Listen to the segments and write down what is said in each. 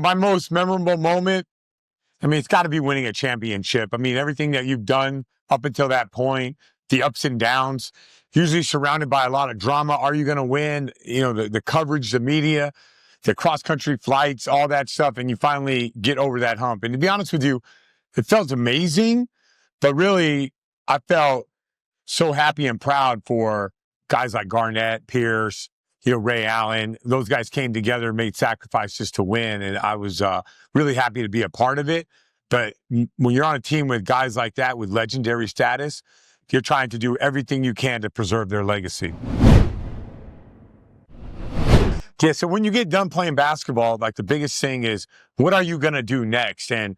my most memorable moment, I mean, it's got to be winning a championship. I mean, everything that you've done up until that point, the ups and downs, usually surrounded by a lot of drama. Are you going to win? You know, the coverage, the media, the cross-country flights, all that stuff, and you finally get over that hump. And to be honest with you, it felt amazing, but really, I felt so happy and proud for guys like Garnett, Pierce, Ray Allen. Those guys came together and made sacrifices to win, and I was really happy to be a part of it. But when you're on a team with guys like that with legendary status, you're trying to do everything you can to preserve their legacy. Yeah, so when you get done playing basketball, like the biggest thing is, what are you going to do next? And,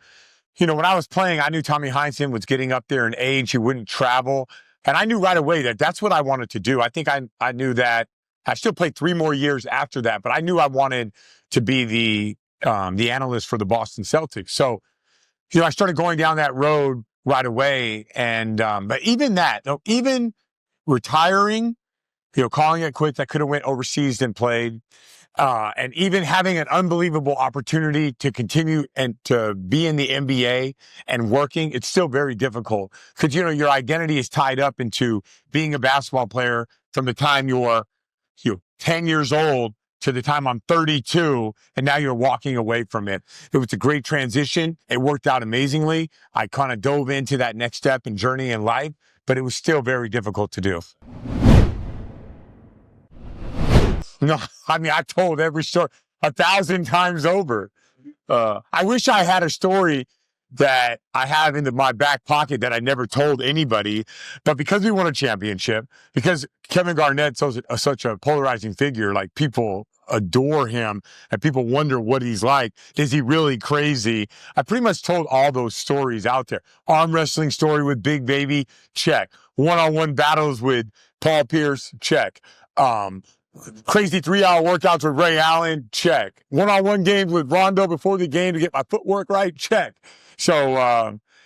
when I was playing, I knew Tommy Heinsohn was getting up there in age. He wouldn't travel. And I knew right away that that's what I wanted to do. I think I knew that. I still played 3 more years after that, but I knew I wanted to be the analyst for the Boston Celtics. So, I started going down that road right away. And but even retiring, calling it quits, I could have went overseas and played. And even having an unbelievable opportunity to continue and to be in the NBA and working, it's still very difficult because, your identity is tied up into being a basketball player from the time you're 10 years old to the time I'm 32, and now you're walking away from it. It was a great transition. It worked out amazingly. I kind of dove into that next step and journey in life, but it was still very difficult to do. No, I mean, I told every story 1,000 times over. I wish I had a story that I have in my back pocket that I never told anybody. But because we won a championship, because Kevin Garnett's such a polarizing figure, like people adore him and people wonder what he's like. Is he really crazy? I pretty much told all those stories out there. Arm wrestling story with Big Baby, check. One-on-one battles with Paul Pierce, check. Crazy 3-hour workouts with Ray Allen, check. One-on-one games with Rondo before the game to get my footwork right, check. So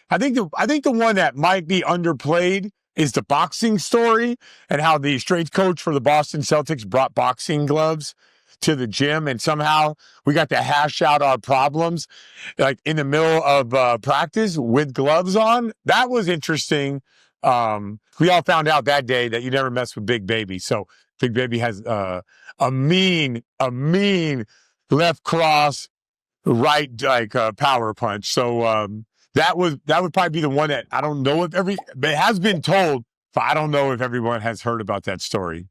I think the one that might be underplayed is the boxing story and how the strength coach for the Boston Celtics brought boxing gloves to the gym, and somehow we got to hash out our problems like in the middle of practice with gloves on. That was interesting. We all found out that day that you never mess with Big Baby. So Big Baby has a mean left cross, right power punch. So that would probably be the one that I don't know if but it has been told, but I don't know if everyone has heard about that story.